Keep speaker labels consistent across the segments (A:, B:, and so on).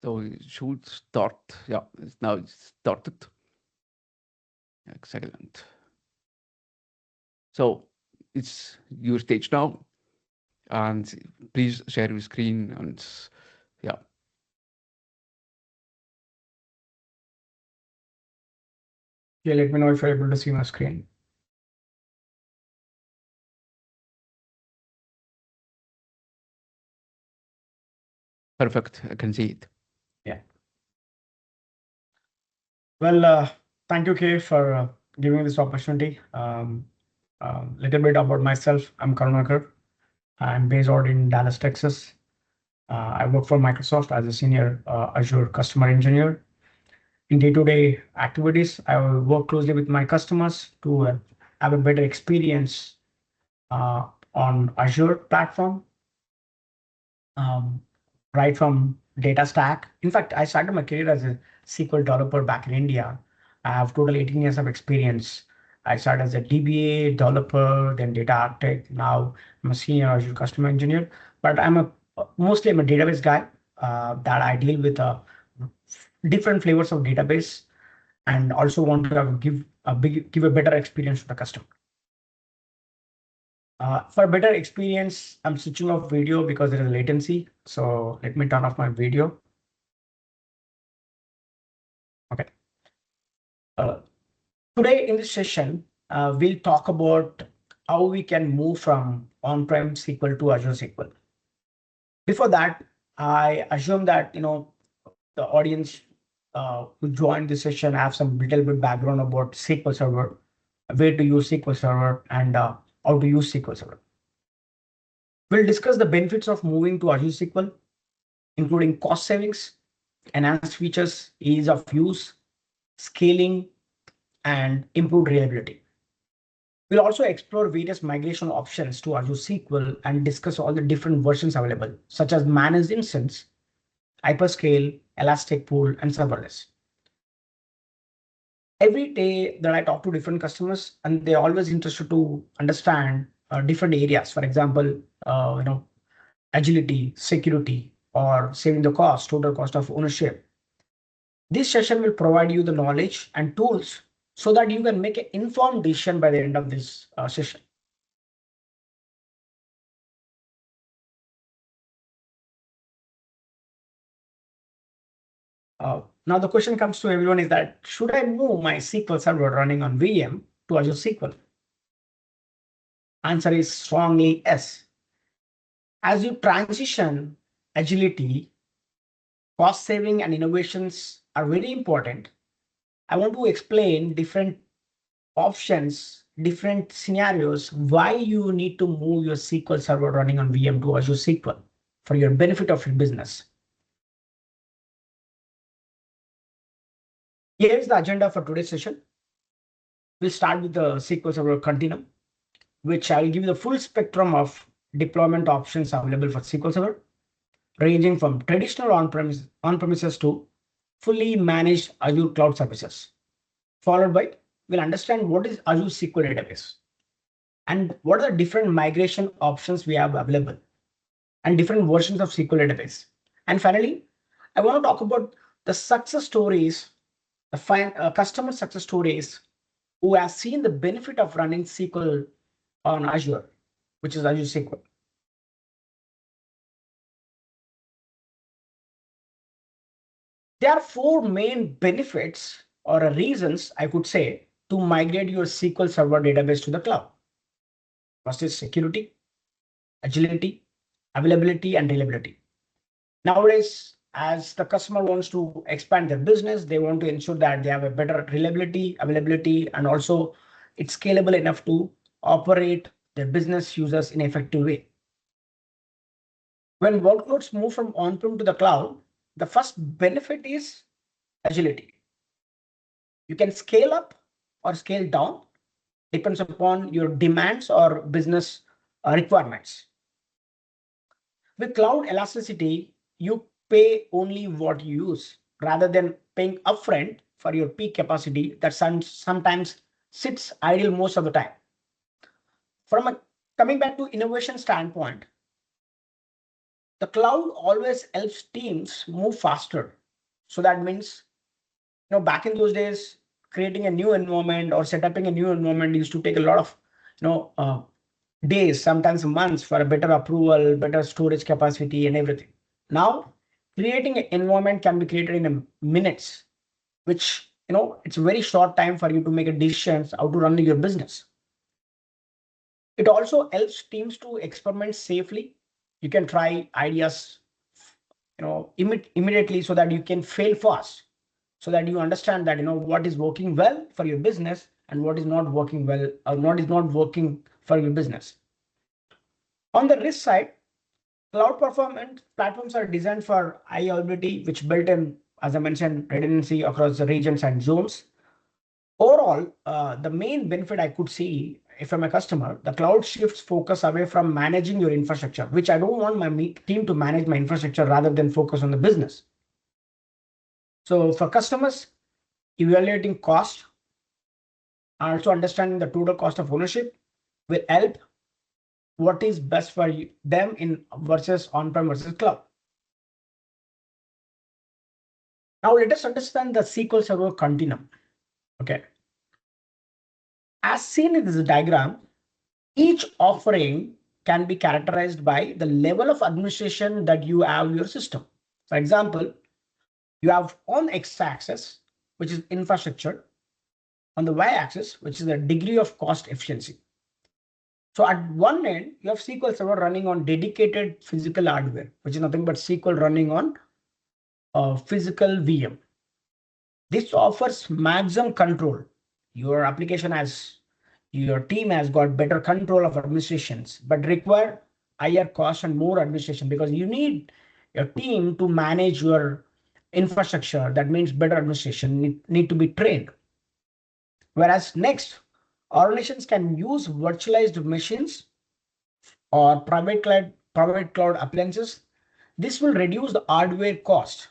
A: So it should start. Yeah, now it's started. Excellent. So it's your stage now, and please share your screen. And yeah,
B: Yeah, let me know if you're able to see my screen.
A: perfect. I can see it.
B: Yeah. Well, thank you, Kay, for giving me this opportunity. Little bit about myself. I'm Karunakar. I'm based out in Dallas, Texas. I work for Microsoft as a senior Azure customer engineer. In day-to-day activities, I will work closely with my customers to have a better experience uh, on Azure platform, um, right from data stack. In fact, I started my career as a SQL developer back in India. I have total 18 years of experience. I started as a DBA developer, then data architect. Now I'm a senior Azure customer engineer. But I'm a database guy that I deal with different flavors of database and also want to give a better experience to the customer. For better experience, I'm switching off video because there is latency. So let me turn off my video. Okay. Uh, Today in this session, we'll talk about how we can move from on-prem SQL to Azure SQL. Before that, I assume that the audience who joined this session have some little bit background about SQL Server, where to use SQL Server, and how to use SQL Server. We'll discuss the benefits of moving to Azure SQL, including cost savings, enhanced features, ease of use, scaling, and improved reliability. We'll also explore various migration options to Azure SQL and discuss all the different versions available, such as managed instance, hyperscale, elastic pool, and serverless. Every day that I talk to different customers, and they're always interested to understand different areas. For example, agility, security, or saving the cost, total cost of ownership. This session will provide you the knowledge and tools so that you can make an informed decision by the end of this session. Now the question comes to everyone is that, should I move my SQL server running on VM to Azure SQL? Answer is strongly yes. As you transition, agility, cost saving, and innovations are very important. I want to explain different options, different scenarios, why you need to move your SQL server running on VM to Azure SQL for your benefit of your business. Here's the agenda for today's session. We'll start with the SQL Server Continuum, which I will give you the full spectrum of deployment options available for SQL Server, ranging from traditional on-premises to fully managed Azure cloud services. Followed by, we'll understand what is Azure SQL database and what are the different migration options we have available and different versions of SQL database. And finally, I want to talk about the success stories, the customer success stories who have seen the benefit of running SQL on Azure, which is Azure SQL. There are four main benefits or reasons, I could say, to migrate your SQL Server database to the cloud. First is security, agility, availability, and reliability. Nowadays, as the customer wants to expand their business, they want to ensure that they have a better reliability, availability, and also it's scalable enough to operate their business users in an effective way. When workloads move from on-prem to the cloud, the first benefit is agility. You can scale up or scale down, depends upon your demands or business requirements. With cloud elasticity, you pay only what you use rather than paying upfront for your peak capacity that sometimes sits idle most of the time. From a coming back to innovation standpoint, The cloud always helps teams move faster. So that means, back in those days, creating a new environment or setting a new environment used to take a lot of, you know, uh, days, sometimes months for a better approval, better storage capacity and everything. Now, creating an environment can be created in minutes, which, it's a very short time for you to make a decisions how to run your business. It also helps teams to experiment safely. You can try ideas, immediately so that you can fail fast, so that you understand that, what is working well for your business and what is not working well or what is not working for your business. On the risk side, cloud performance platforms are designed for high availability, which built in, as I mentioned, redundancy across the regions and zones. Overall, the main benefit I could see if I'm a customer, the cloud shifts focus away from managing your infrastructure, which I don't want my team to manage my infrastructure rather than focus on the business. So for customers, evaluating cost, also understanding the total cost of ownership will help what is best for them in versus on-prem versus cloud. Now let us understand the SQL Server continuum. Okay. As seen in this diagram, each offering can be characterized by the level of administration that you have in your system. For example, you have on x-axis, which is infrastructure, on the y-axis, which is the degree of cost efficiency. So at one end, you have SQL Server running on dedicated physical hardware, which is nothing but SQL running on a physical VM. This offers maximum control. Your application has, your team has got better control of administrations, but require higher cost and more administration because you need your team to manage your infrastructure. That means better administration need to be trained. Whereas next, organizations can use virtualized machines or private cloud appliances. This will reduce the hardware cost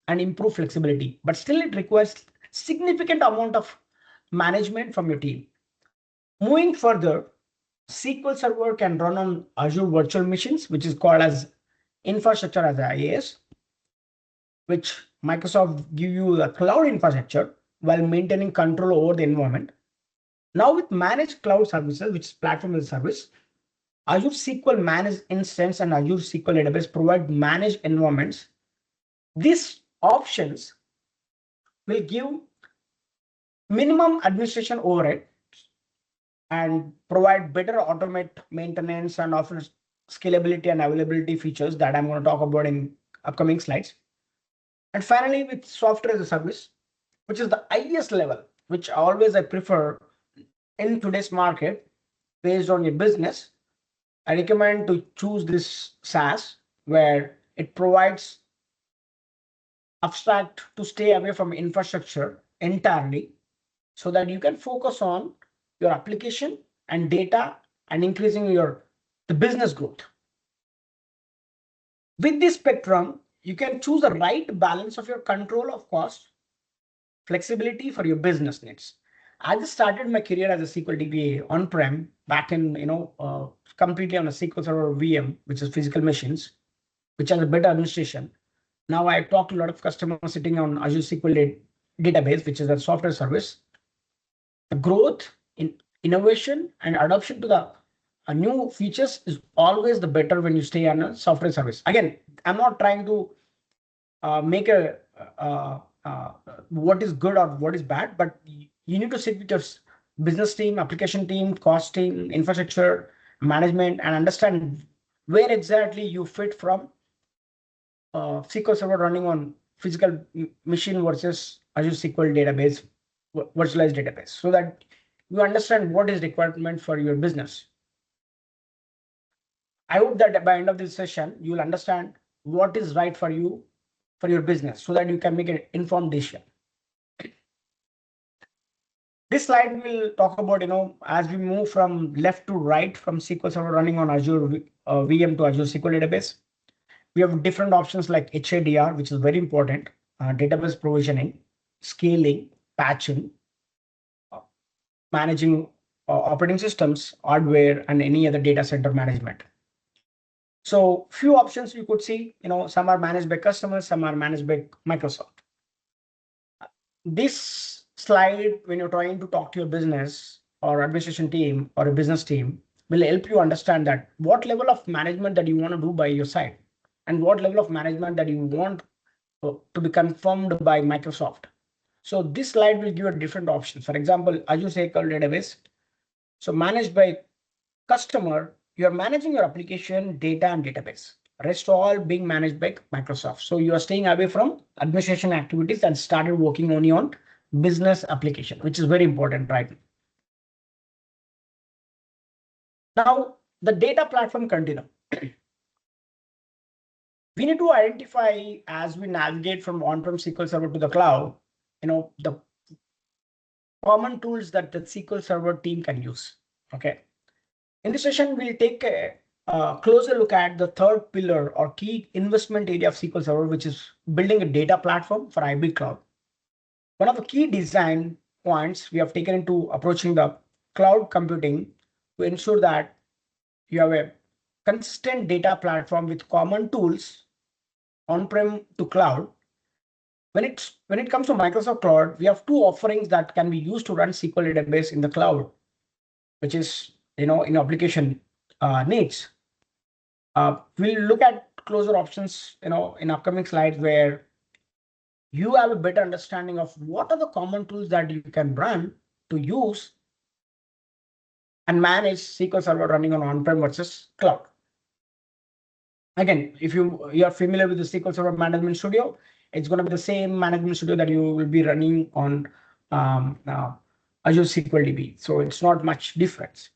B: and improve flexibility, but still it requires significant amount of management from your team. Moving further, SQL Server can run on Azure virtual machines, which is called as infrastructure as a IaaS, which Microsoft give you the cloud infrastructure while maintaining control over the environment. Now with managed cloud services, which is platform as a service, Azure SQL managed instance and Azure SQL database provide managed environments. These options will give minimum administration overhead and provide better automate maintenance and offer scalability and availability features that I'm going to talk about in upcoming slides. And finally, with software as a service, which is the highest level, which always I prefer in today's market based on your business, I recommend to choose this SaaS where it provides abstract to stay away from infrastructure entirely so that you can focus on your application and data and increasing the business growth. With this spectrum, you can choose the right balance of your control of cost, flexibility for your business needs. I just started my career as a SQL DBA on-prem back in, completely on a SQL Server VM, which is physical machines, which has a better administration. Now I talked to a lot of customers sitting on Azure SQL database, which is a software service. The growth in innovation and adoption to the new features is always the better when you stay on a software service. Again, I'm not trying to make a what is good or what is bad, but you need to sit with your business team, application team, cost team, infrastructure management, and understand where exactly you fit from SQL Server running on physical machine versus Azure SQL database, virtualized database, so that you understand what is requirement for your business. I hope that by end of this session, you will understand what is right for you, for your business, so that you can make an informed decision. This slide will talk about, as we move from left to right from SQL Server running on Azure VM to Azure SQL database, we have different options like HADR, which is very important, database provisioning, scaling, patching, managing operating systems, hardware, and any other data center management. So few options you could see, some are managed by customers, some are managed by Microsoft. This slide, when you're trying to talk to your business or administration team or a business team, will help you understand that what level of management that you want to do by your side and what level of management that you want to be confirmed by Microsoft. So this slide will give you different options. For example, Azure SQL database. So managed by customer, you're managing your application, data, and database. Rest all being managed by Microsoft. So you are staying away from administration activities and started working only on business application, which is very important right now. Now, the data platform continuum. We need to identify as we navigate from on-prem SQL Server to the cloud, the common tools that the SQL Server team can use. Okay. In this session, we'll take a closer look at the third pillar or key investment area of SQL Server, which is building a data platform for hybrid cloud. One of the key design points we have taken into approaching the cloud computing to ensure that you have a consistent data platform with common tools on-prem to cloud. When it comes to Microsoft Cloud, we have two offerings that can be used to run SQL database in the cloud, which is in application needs. We'll look at closer options in upcoming slides where you have a better understanding of what are the common tools that you can run to use and manage SQL Server running on-prem versus cloud. Again, if you are familiar with the SQL Server Management Studio, it's going to be the same management studio that you will be running on Azure SQL DB. So it's not much difference.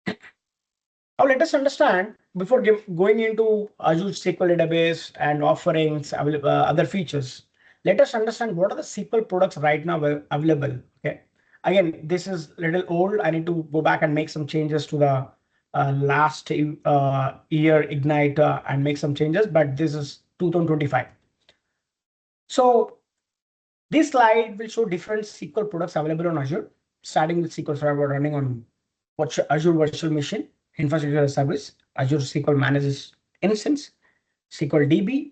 B: Now let us understand, before going into Azure SQL database and offerings, other features, let us understand what are the SQL products right now available. Okay. Again, this is a little old. I need to go back and make some changes to the last year Ignite and make some changes, but this is 2025. So this slide will show different SQL products available on Azure, starting with SQL Server running on Azure Virtual Machine, Infrastructure as a Service, Azure SQL Manages Instance, SQL DB,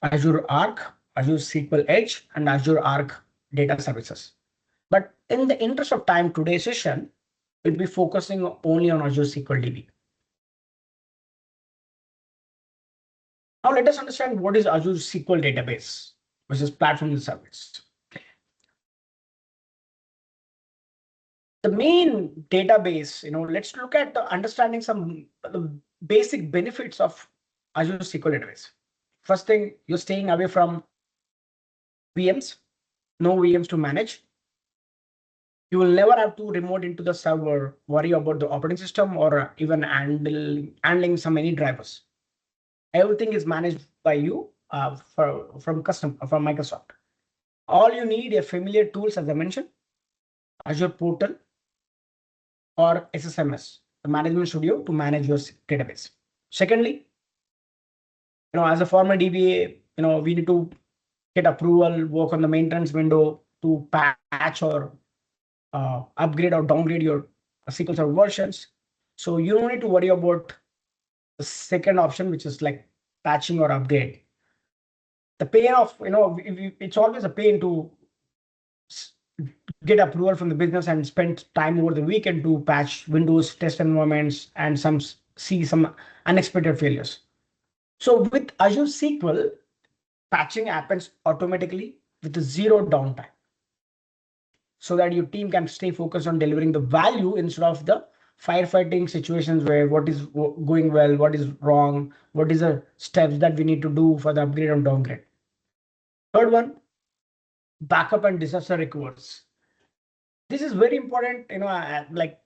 B: Azure Arc, Azure SQL Edge, and Azure Arc Data Services. But in the interest of time, today's session will be focusing only on Azure SQL DB. Now let us understand what is Azure SQL Database, which is platform as a service. The main database, let's look at understanding some the basic benefits of Azure SQL database. First thing, you're staying away from VMs, no VMs to manage. You will never have to remote into the server, worry about the operating system or even handling some any drivers. Everything is managed by you from Microsoft. All you need are familiar tools, as I mentioned, Azure Portal or SSMS, the management studio, to manage your database. Secondly, as a former DBA, we need to get approval, work on the maintenance window to patch or upgrade or downgrade your SQL Server versions. So you don't need to worry about the second option, which is like patching or upgrade. The pain of, it's always a pain to get approval from the business and spend time over the weekend to patch Windows test environments and see some unexpected failures. So with Azure SQL, patching happens automatically with zero downtime, so that your team can stay focused on delivering the value instead of the firefighting situations where what is going well, what is wrong, what is the steps that we need to do for the upgrade and downgrade. Third one, backup and disaster recoveries. This is very important, like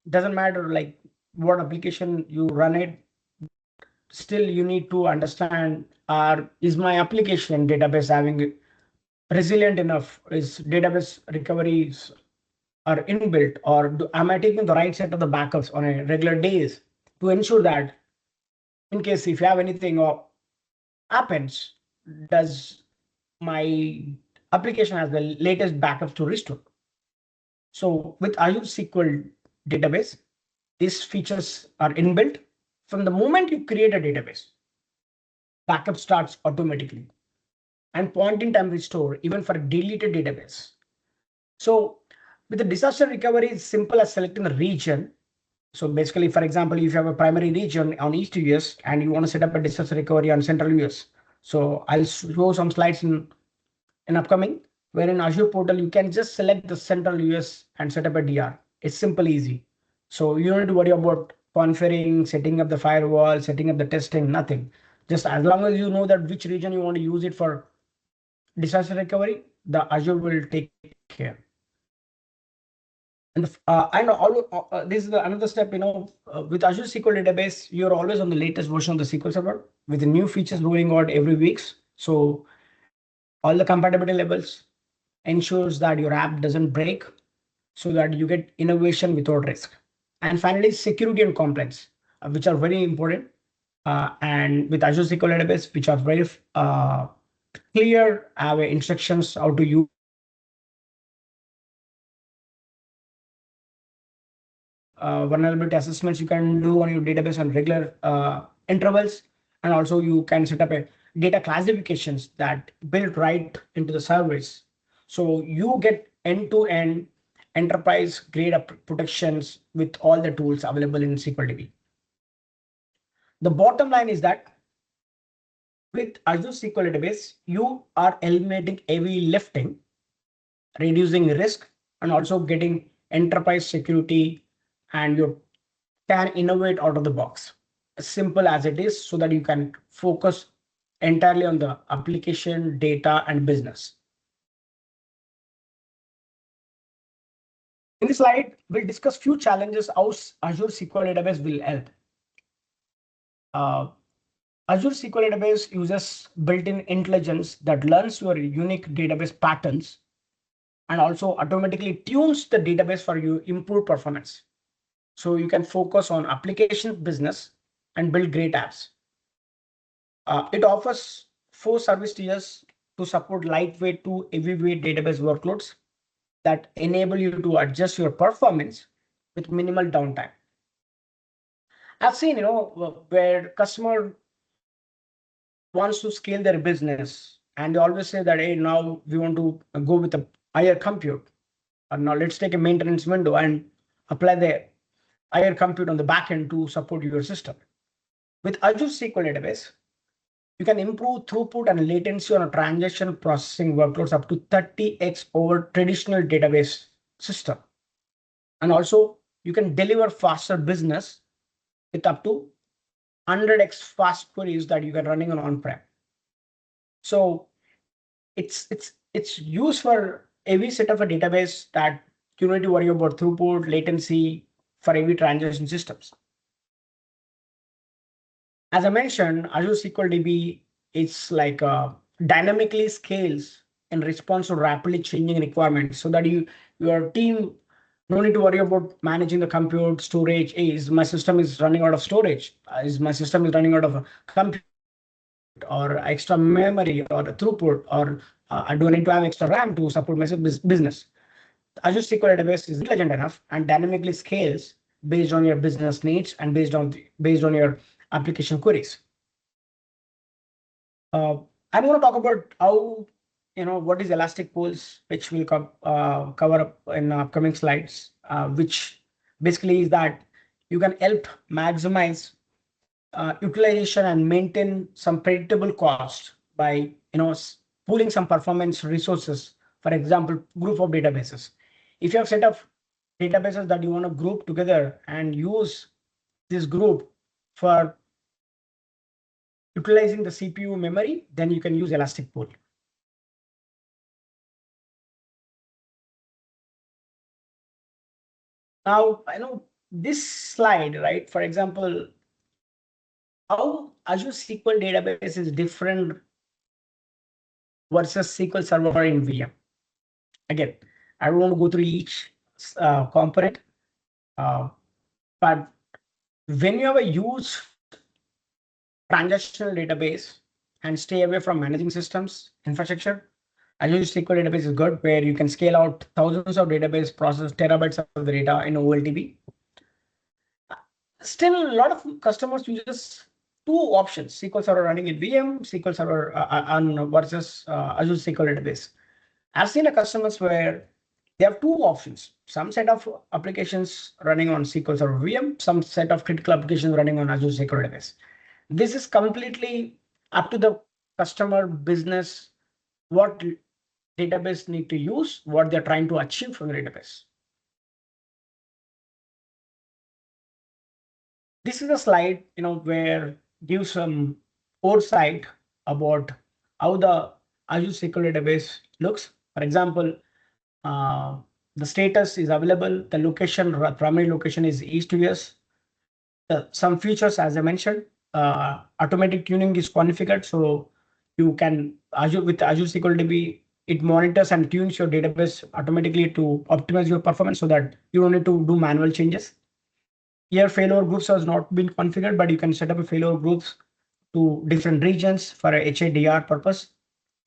B: doesn't matter like what application you run it, still you need to understand, is my application database having resilient enough? Is database recoveries are inbuilt, or am I taking the right set of the backups on a regular days to ensure that in case if you have anything or happens, does my application has the latest backups to restore? So with Azure SQL database, these features are inbuilt From the moment you create a database, backup starts automatically and point in time restore even for a deleted database. So with the disaster recovery, it's simple as selecting the region. So basically, for example, if you have a primary region on East US and you want to set up a disaster recovery on Central US. So I'll show some slides in upcoming, where in Azure portal, you can just select the Central US and set up a DR. It's simple, easy. So you don't need to worry about configuring, setting up the firewall, setting up the testing, nothing. Just as long as you know that which region you want to use it for disaster recovery, the Azure will take care. And this is another step. With Azure SQL database, you're always on the latest version of the SQL Server with the new features rolling out every weeks. So all the compatibility levels ensures that your app doesn't break, so that you get innovation without risk. And finally, security and compliance, which are very important. And with Azure SQL database, which are very clear, have instructions how to use it. Vulnerability assessments you can do on your database on regular intervals. And also you can set up a data classifications that built right into the service. So you get end-to-end enterprise grade protections with all the tools available in SQL DB. The bottom line is that with Azure SQL database, you are eliminating heavy lifting, reducing risk, and also getting enterprise security, and you can innovate out of the box. As simple as it is, so that you can focus entirely on the application, data, and business. In this slide, we'll discuss few challenges how Azure SQL database will help. Azure SQL database uses built-in intelligence that learns your unique database patterns and also automatically tunes the database for you improve performance. So you can focus on application business and build great apps. It offers 4 service tiers to support lightweight to heavyweight database workloads that enable you to adjust your performance with minimal downtime. I've seen, where customer wants to scale their business and they always say that, hey, now we want to go with a higher compute. Or now let's take a maintenance window and apply the higher compute on the backend to support your system. With Azure SQL database, you can improve throughput and latency on a transaction processing workloads up to 30x over traditional database system. And also you can deliver faster business with up to 100x fast queries that you can running on-prem. So it's used for every set of a database that you need to worry about throughput, latency for every transaction systems. As I mentioned, Azure SQL DB is like dynamically scales in response to rapidly changing requirements, so that your team no need to worry about managing the compute storage. Is my system is running out of storage? Is my system is running out of compute or extra memory or throughput, or do I need to have extra RAM to support my business? Azure SQL database is intelligent enough and dynamically scales based on your business needs and based on your application queries. I'm going to talk about how, what is elastic pools, which we'll cover up in upcoming slides, which basically is that you can help maximize utilization and maintain some predictable cost by, pooling some performance resources. For example, group of databases. If you have set of databases that you want to group together and use this group for utilizing the CPU memory, then you can use elastic pool. Now, I know this slide, right? For example, how Azure SQL database is different versus SQL Server in VM. Again, I don't want to go through each component, but when you have a huge transactional database and stay away from managing systems infrastructure, Azure SQL database is good, where you can scale out thousands of database, process terabytes of the data in OLTP. Still, a lot of customers uses two options: SQL Server running in VM, SQL Server on versus Azure SQL database. I've seen a customers where they have two options: some set of applications running on SQL Server VM, some set of critical applications running on Azure SQL database. This is completely up to the customer business, what database need to use, what they're trying to achieve from the database. This is a slide, where gives some oversight about how the Azure SQL database looks. For example, uh, the status is available. The location, primary location is east to west. Some features, as I mentioned, automatic tuning is configured. So you can Azure with Azure SQL DB, it monitors and tunes your database automatically to optimize your performance so that you don't need to do manual changes. Here, failover groups has not been configured, but you can set up a failover groups to different regions for a HADR purpose.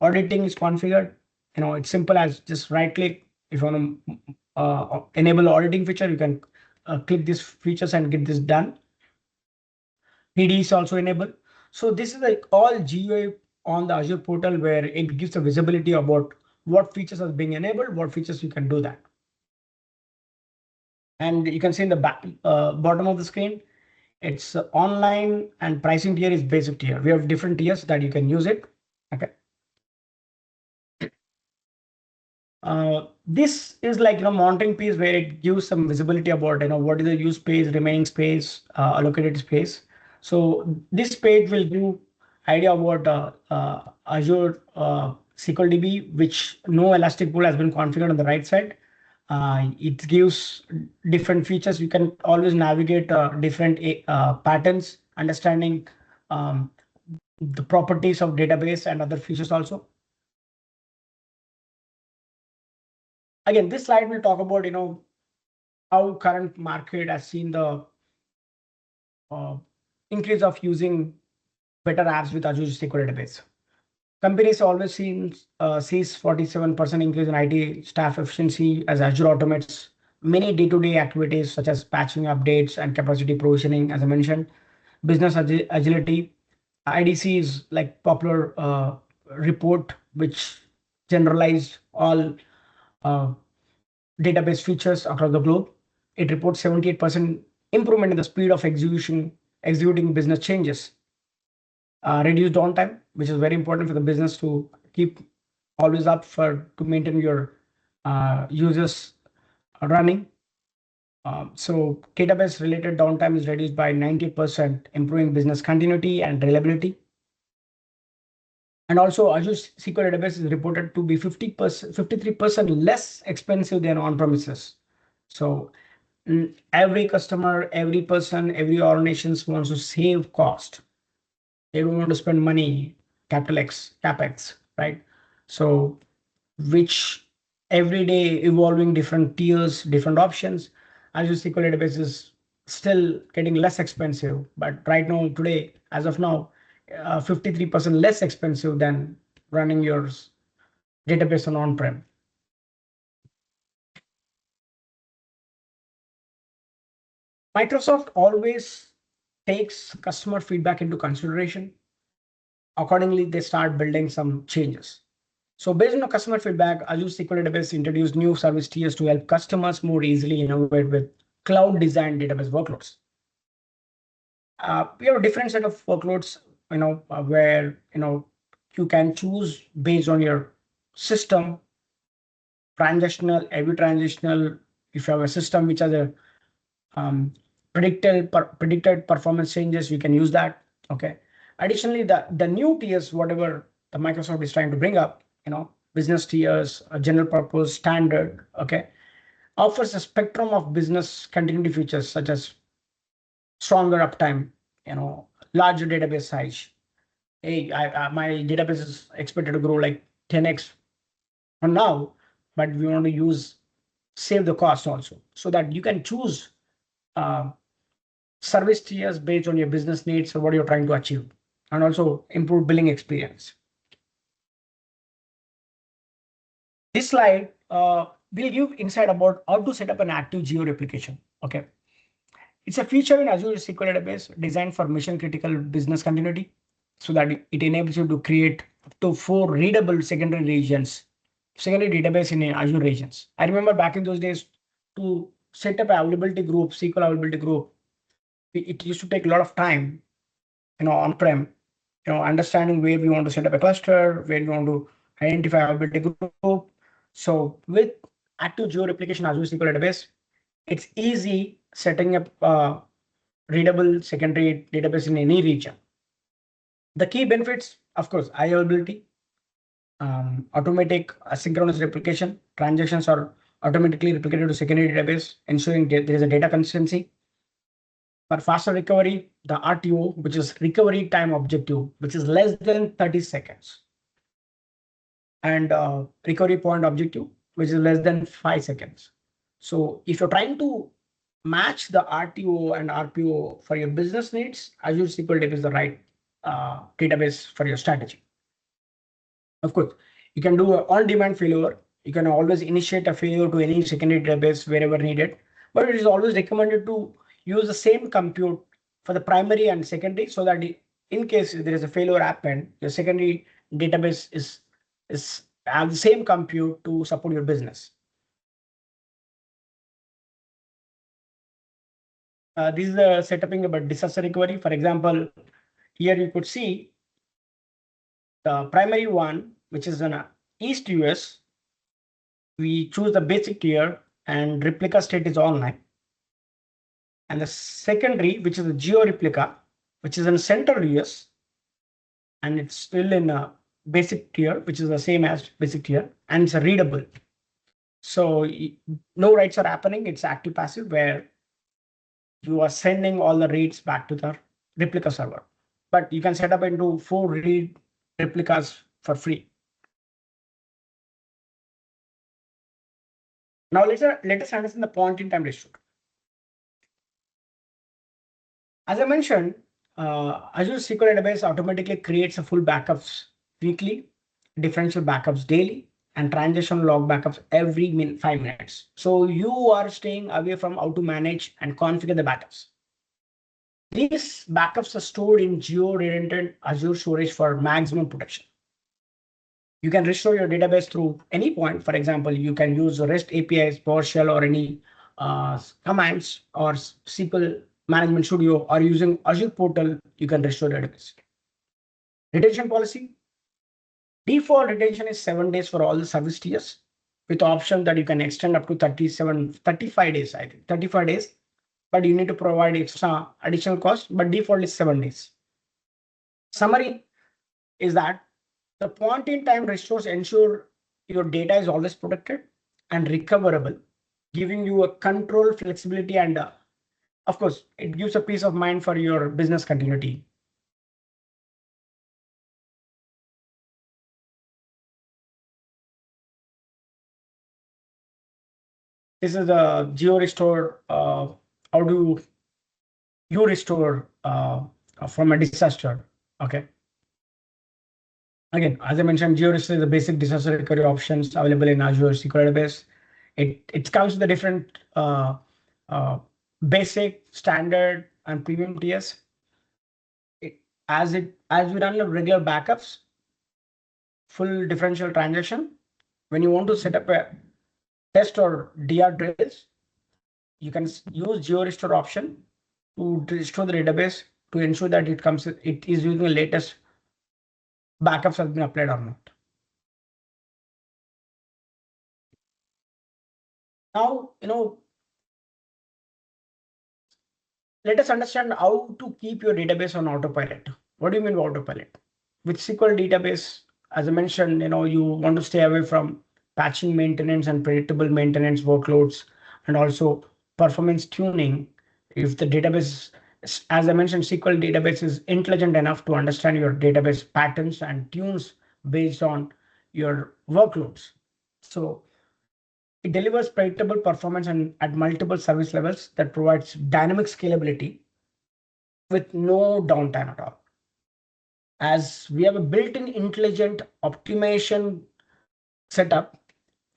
B: Auditing is configured. It's simple as just right click. If you want to enable auditing feature, you can click these features and get this done. PD is also enabled. So this is like all GUI on the Azure portal where it gives a visibility about what features are being enabled, what features you can do that. And you can see in the bottom of the screen, it's online and pricing tier is basic tier. We have different tiers that you can use it. Okay. This is like monitoring piece where it gives some visibility about what is the use space, remaining space, allocated space. So this page will give idea about Azure SQL DB, which no elastic pool has been configured on the right side. It gives different features. You can always navigate different patterns, understanding the properties of database and other features also. Again, this slide will talk about how current market has seen the increase of using better apps with Azure SQL database. Companies always sees 47% increase in IT staff efficiency as Azure automates many day-to-day activities such as patching updates and capacity provisioning, as I mentioned. Business agility. IDC is like popular report which generalized all database features across the globe. It reports 78% improvement in the speed of executing business changes. Reduced downtime, which is very important for the business to keep always up to maintain your users running. So database related downtime is reduced by 90%, improving business continuity and reliability. And also Azure SQL database is reported to be 53% less expensive than on-premises. So every customer, every person, every organization wants to save cost. They don't want to spend money, capex, right? So which every day evolving different tiers, different options. Azure SQL database is still getting less expensive, but right now, today, as of now, 53% less expensive than running your database on on-prem. Microsoft always takes customer feedback into consideration. Accordingly, they start building some changes. So based on the customer feedback, Azure SQL Database introduced new service tiers to help customers more easily innovate with cloud designed database workloads. We have a different set of workloads, where you can choose based on your system, transactional, every transactional. If you have a system which has a predicted performance changes, you can use that. Okay. Additionally, the new tiers, whatever the Microsoft is trying to bring up, business tiers, a general purpose, standard, okay, offers a spectrum of business continuity features such as stronger uptime, larger database size. Hey, my database is expected to grow like 10x from now, but we want to save the cost also, so that you can choose service tiers based on your business needs or what you're trying to achieve, and also improve billing experience. This slide will give insight about how to set up an active geo replication. Okay. It's a feature in Azure SQL database designed for mission critical business continuity so that it enables you to create up to 4 readable secondary database in Azure regions. I remember back in those days to set up a availability group, SQL availability group, it used to take a lot of time, on-prem, understanding where we want to set up a cluster, where we want to identify availability group. So with active geo replication Azure SQL database, it's easy setting up readable secondary database in any region. The key benefits, of course, high availability, automatic asynchronous replication. Transactions are automatically replicated to secondary database, ensuring there is a data consistency. For faster recovery, the RTO, which is recovery time objective, which is less than 30 seconds. And recovery point objective, which is less than 5 seconds. So if you're trying to match the RTO and RPO for your business needs, Azure SQL Database is the right database for your strategy. Of course, you can do an on-demand failover. You can always initiate a failure to any secondary database wherever needed, but it is always recommended to use the same compute for the primary and secondary so that in case there is a failure happen, your secondary database is have the same compute to support your business. This is the setuping about disaster recovery. For example, here you could see the primary one, which is in East US. We choose the basic tier and replica state is online. And the secondary, which is the geo replica, which is in central US, and it's still in a basic tier, which is the same as basic tier, and it's a readable. So no writes are happening. It's active passive where you are sending all the reads back to the replica server. But you can set up into 4 read replicas for free. Now let us understand the point in time ratio. As I mentioned, Azure SQL database automatically creates a full backups weekly, differential backups daily, and transaction log backups every 5 minutes. So you are staying away from how to manage and configure the backups. These backups are stored in geo-redundant Azure storage for maximum protection. You can restore your database through any point. For example, you can use REST APIs, PowerShell, or any commands or SQL Management Studio, or using Azure portal, you can restore database. Retention policy. Default retention is 7 days for all the service tiers, with option that you can extend up to 35 days, I think, 35 days. But you need to provide extra additional cost, but default is 7 days. Summary is that the point in time restores ensure your data is always protected and recoverable, giving you a control, flexibility, and of course, it gives a peace of mind for your business continuity. This is a geo restore. How do you restore from a disaster? Okay. Again, as I mentioned, geo restore is the basic disaster recovery options available in Azure SQL database. It comes with the different basic, standard, and premium tiers. As we run the regular backups, full differential transaction, when you want to set up a test or DR drills, you can use geo restore option to restore the database to ensure that it is using the latest backups has been applied or not. Now, let us understand how to keep your database on autopilot. What do you mean by autopilot? With SQL database, as I mentioned, you want to stay away from patching maintenance and predictable maintenance workloads, and also performance tuning. If the database, as I mentioned, SQL database is intelligent enough to understand your database patterns and tunes based on your workloads. So it delivers predictable performance and at multiple service levels that provides dynamic scalability with no downtime at all. As we have a built-in intelligent optimization setup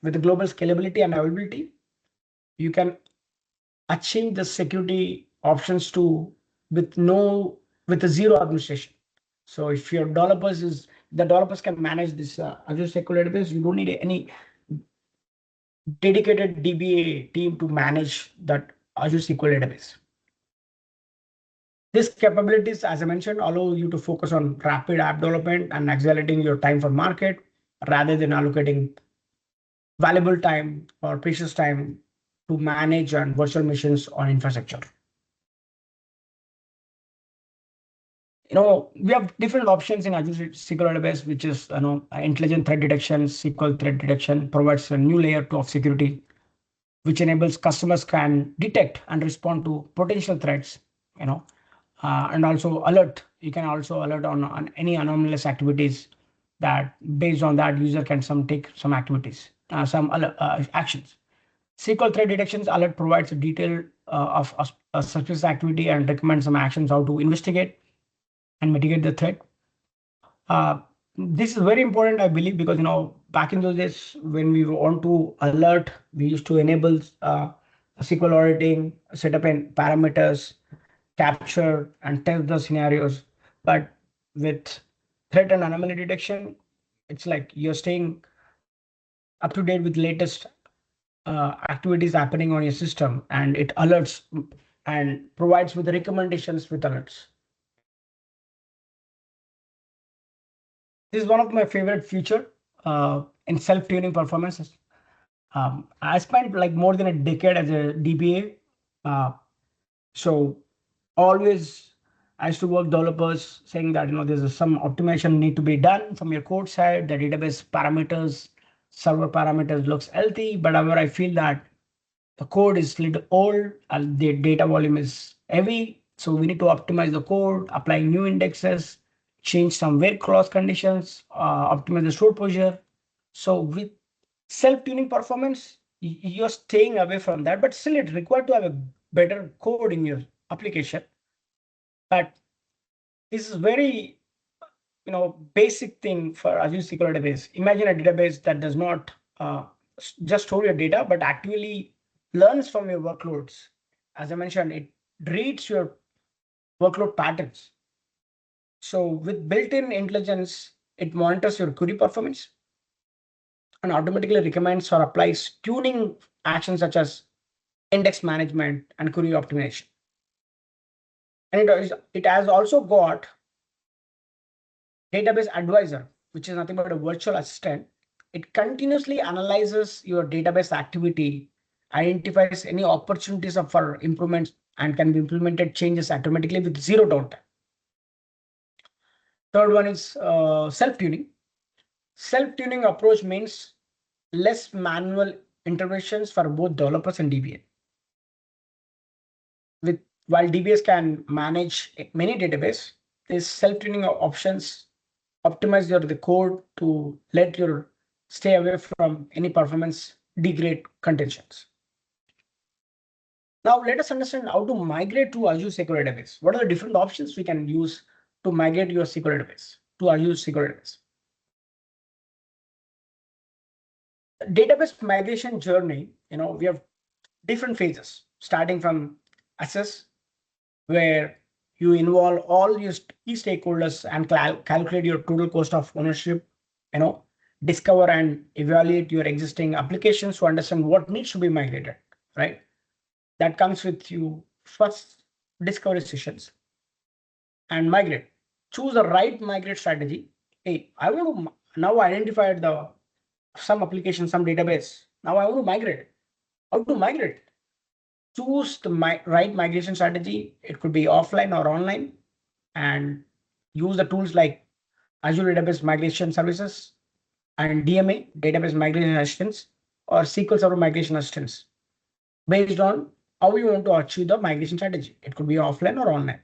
B: with the global scalability and availability, you can achieve the security options to with a zero administration. So if your the developers can manage this Azure SQL database, you don't need any dedicated DBA team to manage that Azure SQL database. These capabilities, as I mentioned, allow you to focus on rapid app development and accelerating your time for market rather than allocating valuable time or precious time to manage and virtual machines on infrastructure. We have different options in Azure SQL database, which is intelligent threat detection. SQL threat detection provides a new layer of security, which enables customers can detect and respond to potential threats. And also alert. You can also alert on any anomalous activities. That based on that, user can take some activities, some actions. SQL threat detections alert provides a detail of a suspicious activity and recommends some actions how to investigate and mitigate the threat. This is very important, I believe, because back in those days when we want to alert, we used to enable SQL auditing, set up in parameters, capture and test the scenarios. But with threat and anomaly detection, it's like you're staying up to date with latest activities happening on your system, and it alerts and provides with the recommendations with alerts. This is one of my favorite feature in self-tuning performances. I spent like more than a decade as a DBA. So always I used to work developers saying that there's some optimization need to be done from your code side. The database parameters, server parameters looks healthy, but however I feel that the code is little old and the data volume is heavy. So we need to optimize the code, apply new indexes, change some where clause conditions, optimize the store posture. So with self-tuning performance, you're staying away from that, but still it's required to have a better code in your application. But this is very basic thing for Azure SQL database. Imagine a database that does not just store your data, but actually learns from your workloads. As I mentioned, it reads your workload patterns. So with built-in intelligence, it monitors your query performance and automatically recommends or applies tuning actions such as index management and query optimization. And it has also got database advisor, which is nothing but a virtual assistant. It continuously analyzes your database activity, identifies any opportunities for improvements, and can be implemented changes automatically with zero downtime. Third one is self-tuning. Self-tuning approach means less manual interventions for both developers and DBA. While DBAs can manage many databases, these self-tuning options optimize the code to let you stay away from any performance degrade contentions. Now let us understand how to migrate to Azure SQL database. What are the different options we can use to migrate your SQL database to Azure SQL database? Database migration journey, we have different phases, starting from assess, where you involve all your key stakeholders and calculate your total cost of ownership, discover and evaluate your existing applications to understand what needs to be migrated, right? That comes with you first discovery sessions and migrate. Choose the right migrate strategy. Hey, I want to now identify some application, some database. Now I want to migrate. How to migrate? Choose the right migration strategy. It could be offline or online, and use the tools like Azure Database Migration Services and DMA, Database Migration Assistance, or SQL Server Migration Assistance, based on how you want to achieve the migration strategy. It could be offline or online.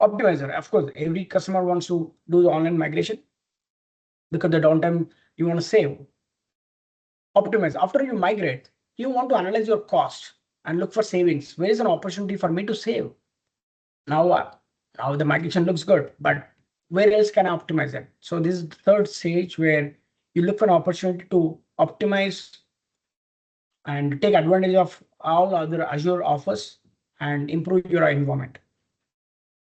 B: Optimizer, of course, every customer wants to do the online migration because the downtime you want to save. Optimize. After you migrate, you want to analyze your cost and look for savings. Where is an opportunity for me to save? Now the migration looks good, but where else can I optimize it? So this is the third stage where you look for an opportunity to optimize and take advantage of all other Azure offers and improve your environment.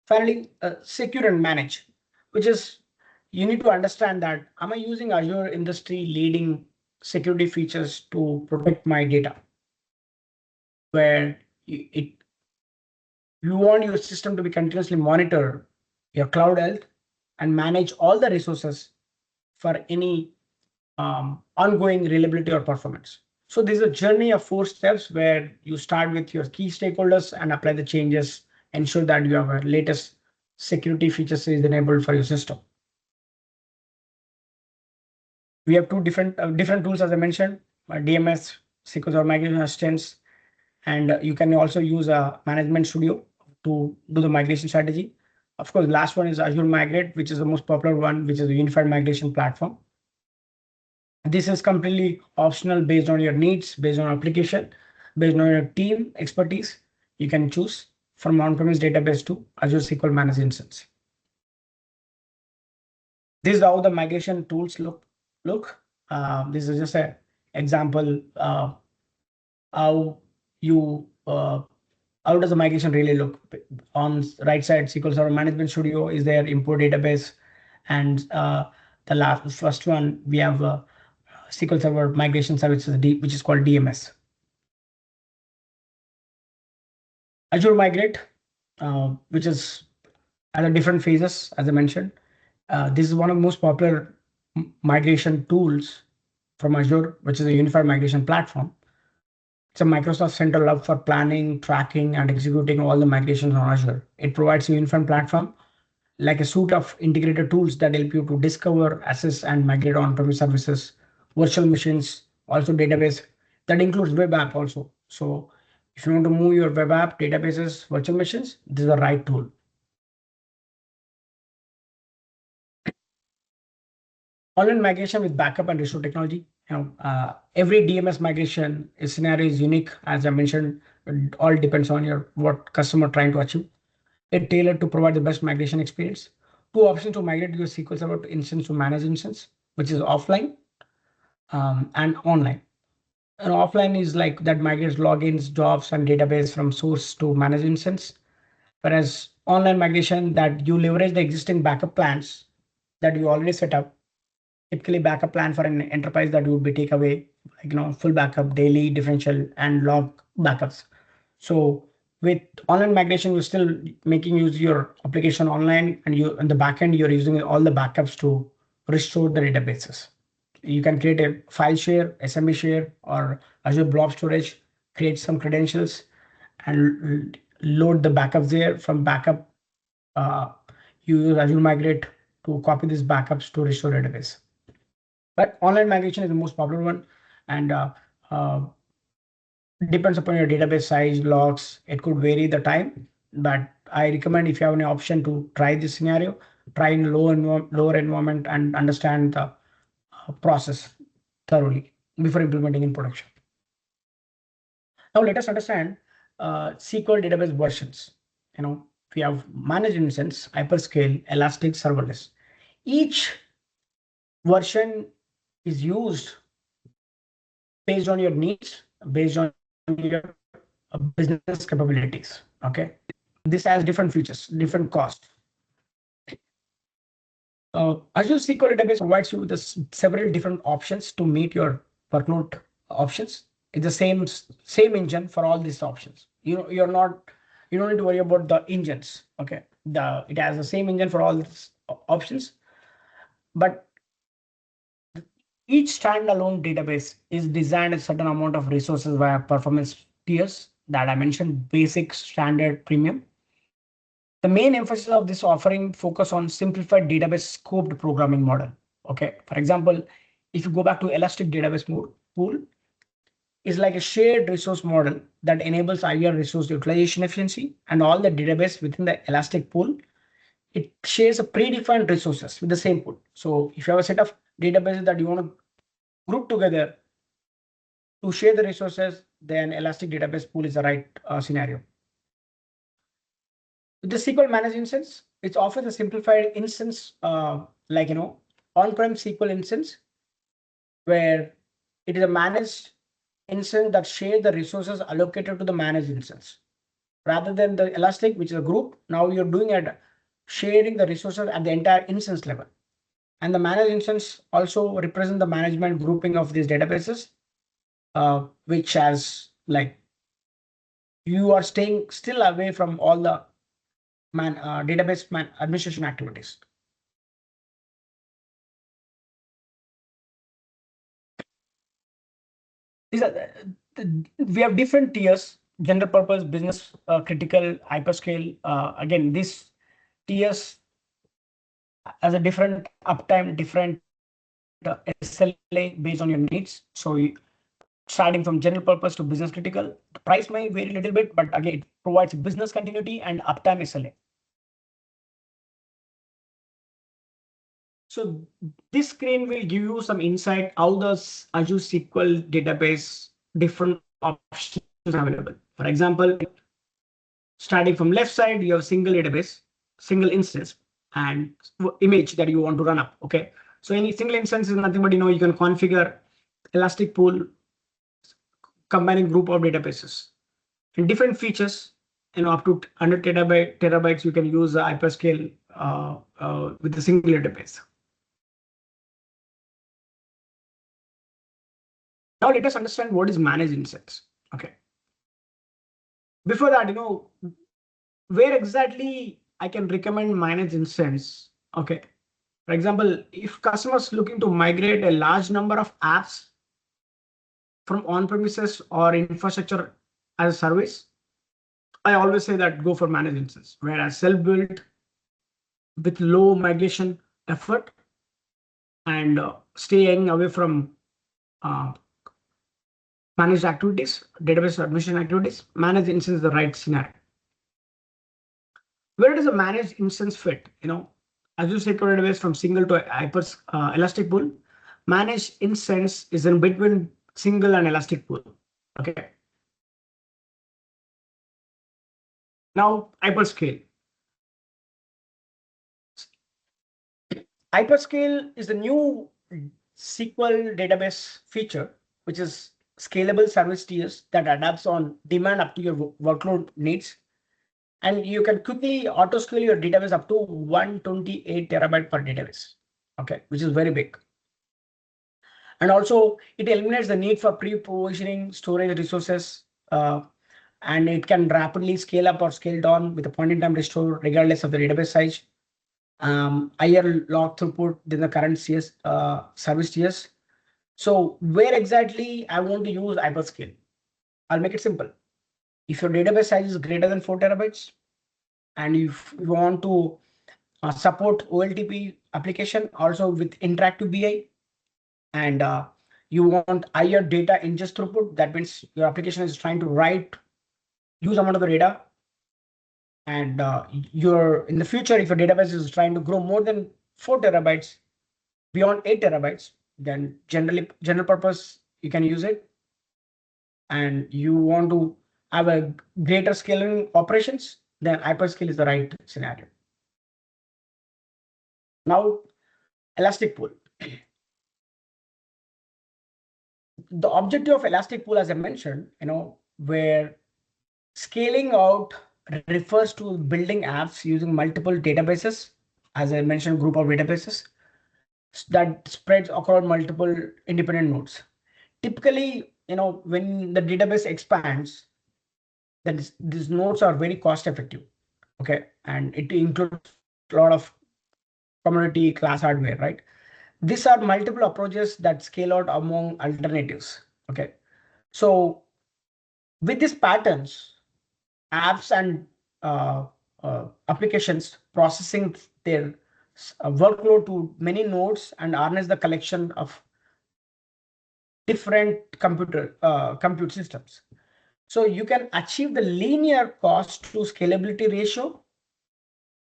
B: Finally, secure and manage, which is you need to understand that am I using Azure industry leading security features to protect my data, where you want your system to be continuously monitor your cloud health and manage all the resources for any ongoing reliability or performance. So this is a journey of 4 steps where you start with your key stakeholders and apply the changes, ensure that you have a latest security features is enabled for your system. We have two different tools, as I mentioned, DMS, SQL or migration assistants, and you can also use a management studio to do the migration strategy. Of course, last one is Azure Migrate, which is the most popular one, which is a unified migration platform. This is completely optional based on your needs, based on application, based on your team expertise. You can choose from on-premise database to Azure SQL Managed Instance. This is how the migration tools look. This is just an example how you how does the migration really look. On right side, SQL Server Management Studio is there, import database, and the first one we have SQL Server Migration Services, which is called DMS. Azure Migrate, which is at the different phases, as I mentioned. This is one of the most popular migration tools from Azure, which is a unified migration platform. It's a Microsoft central hub for planning, tracking, and executing all the migrations on Azure. It provides a unified platform like a suite of integrated tools that help you to discover, assess, and migrate on-premise services, virtual machines, also database. That includes web app also. So if you want to move your web app, databases, virtual machines, this is the right tool. Online migration with backup and restore technology. Every DMS migration scenario is unique. As I mentioned, it all depends on your what customer trying to achieve. It tailored to provide the best migration experience. Two options to migrate your SQL Server instance to managed instance, which is offline and online. And offline is like that migrates logins, jobs, and database from source to managed instance. Whereas online migration that you leverage the existing backup plans that you already set up. Typically, backup plan for an enterprise that would be take away, like full backup, daily, differential, and log backups. So with online migration, you're still making use your application online, and you in the backend you're using all the backups to restore the databases. You can create a file share, SMB share, or Azure Blob Storage. Create some credentials and load the backups there. From backup, you use Azure Migrate to copy these backups to restore database. But online migration is the most popular one, and uh, depends upon your database size, logs. It could vary the time, but I recommend if you have any option to try this scenario, try in lower environment and understand the process thoroughly before implementing in production. Now let us understand SQL database versions. We have managed instance, hyperscale, elastic, serverless. Each version is used based on your needs, based on your business capabilities. Okay, this has different features, different costs. Azure SQL database provides you with several different options to meet your workload options. It's the same engine for all these options. You don't need to worry about the engines. Okay, it has the same engine for all these options, but each standalone database is designed a certain amount of resources via performance tiers that I mentioned: basic, standard, premium. The main emphasis of this offering focus on simplified database scoped programming model. Okay, for example, if you go back to elastic database pool, is like a shared resource model that enables higher resource utilization efficiency, and all the database within the elastic pool, it shares a predefined resources with the same pool. So if you have a set of databases that you want to group together to share the resources, then elastic database pool is the right scenario. With the SQL managed instance, it's often a simplified instance, like on-prem SQL instance, where it is a managed instance that shares the resources allocated to the managed instance, rather than the Elastic, which is a group. Now you're doing it, sharing the resources at the entire instance level. And the managed instance also represent the management grouping of these databases, which has like you are staying still away from all the database administration activities. These are we have different tiers: general purpose, business critical, hyperscale. Again, this tiers has a different uptime, different SLA based on your needs. So starting from general purpose to business critical, the price may vary a little bit, but again, it provides business continuity and uptime SLA. So this screen will give you some insight how does Azure SQL database different options available. For example, starting from left side, you have single database, single instance, and image that you want to run up. Okay, so any single instance is nothing but you can configure elastic pool, combining group of databases and different features. Up to 100 terabytes, you can use the hyperscale with a single database. Now let us understand what is managed instance. Okay. Before that, where exactly I can recommend managed instance. Okay. For example, if customers looking to migrate a large number of apps from on-premises or infrastructure as a service, I always say that go for managed instance, whereas self-built with low migration effort and staying away from managed activities, database administration activities, managed instance is the right scenario. Where does a managed instance fit? Azure SQL database from single to elastic pool. Managed instance is in between single and elastic pool. Okay. Now hyperscale. Hyperscale is the new SQL database feature, which is scalable service tiers that adapts on demand up to your workload needs. And you can quickly auto scale your database up to 128 terabyte per database. Okay, which is very big. And also it eliminates the need for pre-provisioning storage resources, and it can rapidly scale up or scale down with a point-in-time restore regardless of the database size. Higher log throughput than the current CS service tiers. So where exactly I want to use hyperscale? I'll make it simple. If your database size is greater than 4 terabytes, and if you want to support OLTP application also with interactive BI, and you want higher data ingest throughput, that means your application is trying to write huge amount of the data. And you're in the future, if your database is trying to grow more than 4 terabytes, beyond 8 terabytes, then general purpose, you can use it. And you want to have a greater scaling operations, then hyperscale is the right scenario. Now, elastic pool. The objective of elastic pool, as I mentioned, where scaling out refers to building apps using multiple databases, as I mentioned, group of databases that spreads across multiple independent nodes. Typically, when the database expands, then these nodes are very cost effective. Okay, and it includes a lot of commodity class hardware, right? These are multiple approaches that scale out among alternatives. Okay, so with these patterns, apps and applications processing their workload to many nodes and harness the collection of different compute systems. So you can achieve the linear cost to scalability ratio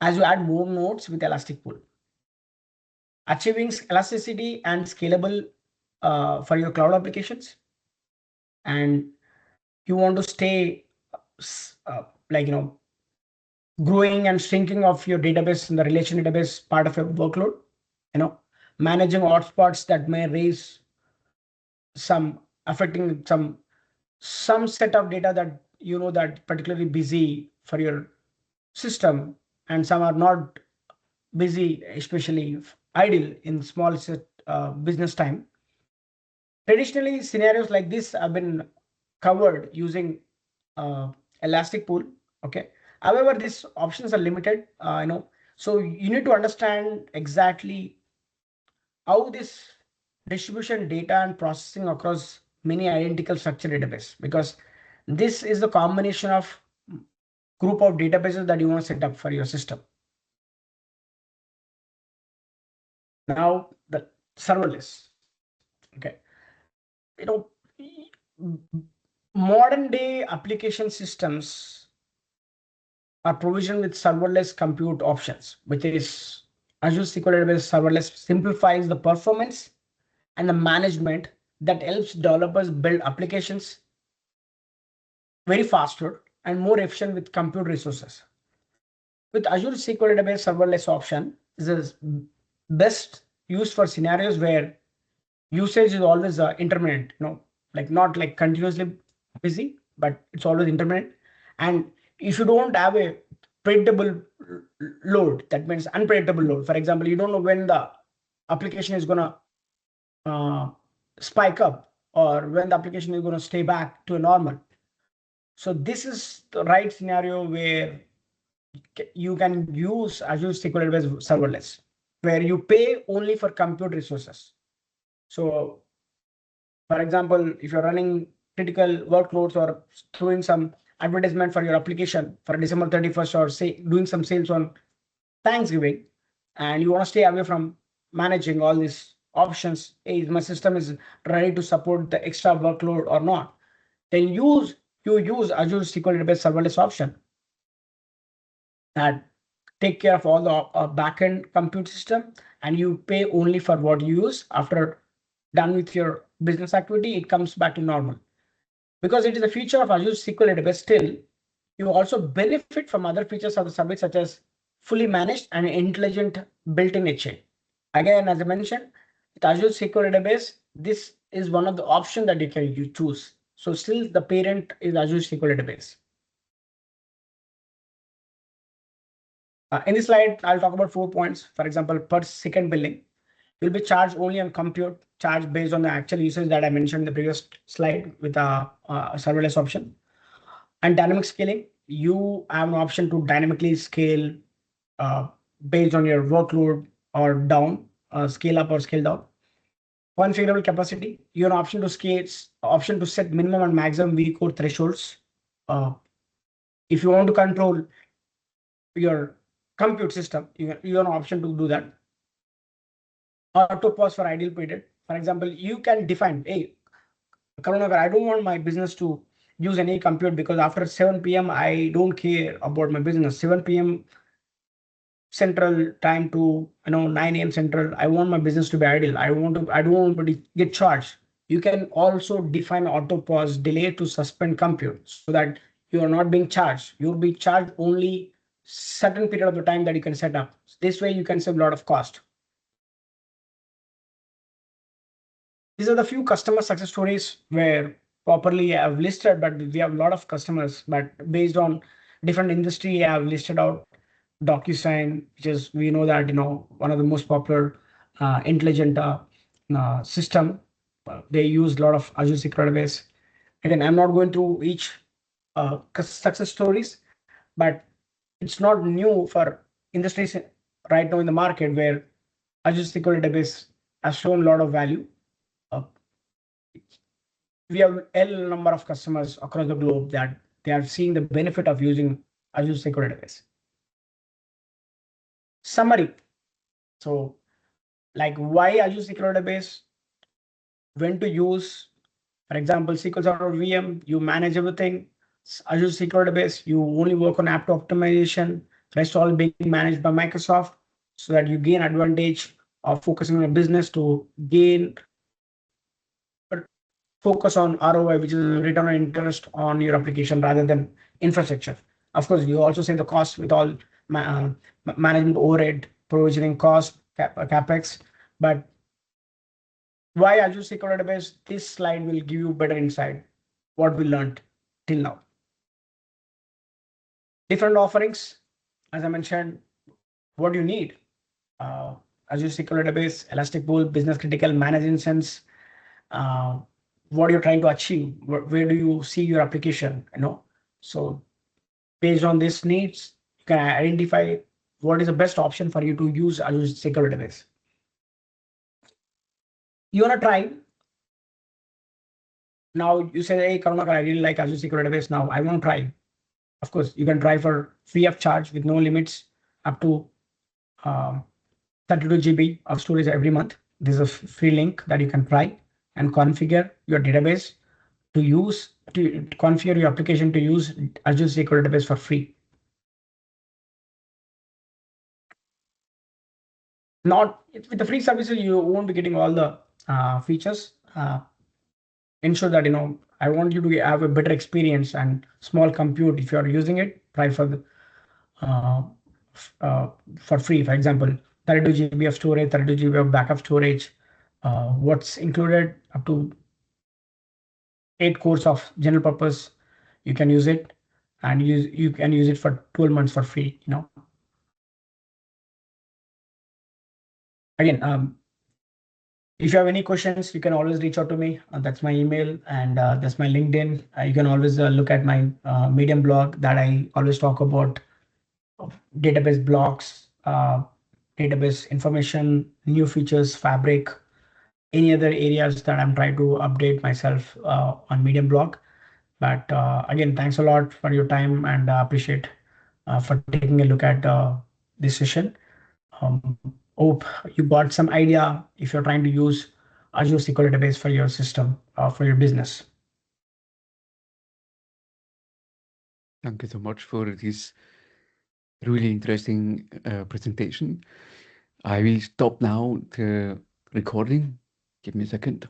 B: as you add more nodes with elastic pool. Achieving elasticity and scalable for your cloud applications, and you want to stay growing and shrinking of your database in the relation database part of your workload, managing hotspots that may raise affecting some set of data that that particularly busy for your system and some are not busy, especially idle in small business time. Traditionally, scenarios like this have been covered using uh, elastic pool. Okay. However, these options are limited. So you need to understand exactly how this distribution data and processing across many identical structure database, because this is the combination of group of databases that you want to set up for your system. Now the serverless. Okay. You know, modern day application systems are provisioned with serverless compute options, which is Azure SQL Database Serverless simplifies the performance and the management that helps developers build applications very faster and more efficient with compute resources. With Azure SQL Database Serverless option is the best used for scenarios where usage is always intermittent, like not like continuously busy, but it's always intermittent. And if you don't have a predictable load, that means unpredictable load. For example, you don't know when the application is gonna uh, spike up or when the application is gonna stay back to a normal. So this is the right scenario where you can use Azure SQL Database Serverless, where you pay only for compute resources. So for example, if you're running critical workloads or throwing some advertisement for your application for December 31st, or say doing some sales on Thanksgiving, and you want to stay away from managing all these options, hey, my system is ready to support the extra workload or not, then you use Azure SQL Database Serverless option that take care of all the backend compute system, and you pay only for what you use. After done with your business activity, it comes back to normal. Because it is a feature of Azure SQL Database, still you also benefit from other features of the service such as fully managed and intelligent built-in HA. Again, as I mentioned, with Azure SQL Database, this is one of the options that you choose. So still the parent is Azure SQL Database. In this slide, I'll talk about 4 points. For example, per second billing will be charged only on compute charge based on the actual usage that I mentioned in the previous slide with a serverless option. And dynamic scaling, you have an option to dynamically scale based on your workload or down, scale up or scale down. Configurable capacity, you have an option to set minimum and maximum vCode thresholds. If you want to control your compute system, you have an option to do that. Auto pause for ideal period. For example, you can define, hey, Karunakar, I don't want my business to use any compute because after 7 p.m. I don't care about my business. 7 p.m. Central time to 9 a.m. Central, I want my business to be idle. I don't want to get charged. You can also define auto pause delay to suspend compute so that you are not being charged. You'll be charged only certain period of the time that you can set up. This way you can save a lot of cost. These are the few customer success stories where properly I've listed, but we have a lot of customers, but based on different industry, I've listed out DocuSign, which is, we know that, one of the most popular intelligent system. They use a lot of Azure SQL Database. Again, I'm not going through each success stories, but it's not new for industries right now in the market where Azure SQL Database has shown a lot of value. Uh, we have L number of customers across the globe that they are seeing the benefit of using Azure SQL Database. Summary. So, like, why Azure SQL Database, when to use, for example, SQL Server VM, you manage everything. Azure SQL Database, you only work on app optimization, rest all being managed by Microsoft, so that you gain advantage of focusing on a business to gain focus on ROI, which is return on interest on your application rather than infrastructure. Of course, you also save the cost with all management overhead, provisioning cost, capex. But why Azure SQL Database? This slide will give you better insight what we learned till now. different offerings. As I mentioned, what you need: uh, Azure SQL database, Elastic Pool, business critical, managed instance. Uh, what you're trying to achieve? Where do you see your application? So based on these needs, you can identify what is the best option for you to use Azure SQL database. You wanna try now? You say, "Hey, Karunakar, I really like Azure SQL database. Now I want to try." Of course, you can try for free of charge with no limits, up to um, 32 GB of storage every month. This is a free link that you can try and configure your database to configure your application to use Azure SQL database for free. Not with the free services, you won't be getting all the features. Ensure that I want you to have a better experience and small compute. If you are using it, try uh, for free. For example, 32 GB of storage, 32 GB of backup storage. What's included up to 8 cores of general purpose. You can use it, and you can use it for 12 months for free. Again, if you have any questions, you can always reach out to me. That's my email, and that's my LinkedIn. You can always look at my Medium blog that I always talk about database blocks, database information, new features, Fabric, any other areas that I'm trying to update myself on Medium blog. But again, thanks a lot for your time, and appreciate for taking a look at this session. Um, Hope you got some idea if you're trying to use Azure SQL database for your system, for your business.
A: Thank you so much for this really interesting presentation. I will stop now the recording. Give me a second.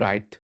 A: Right.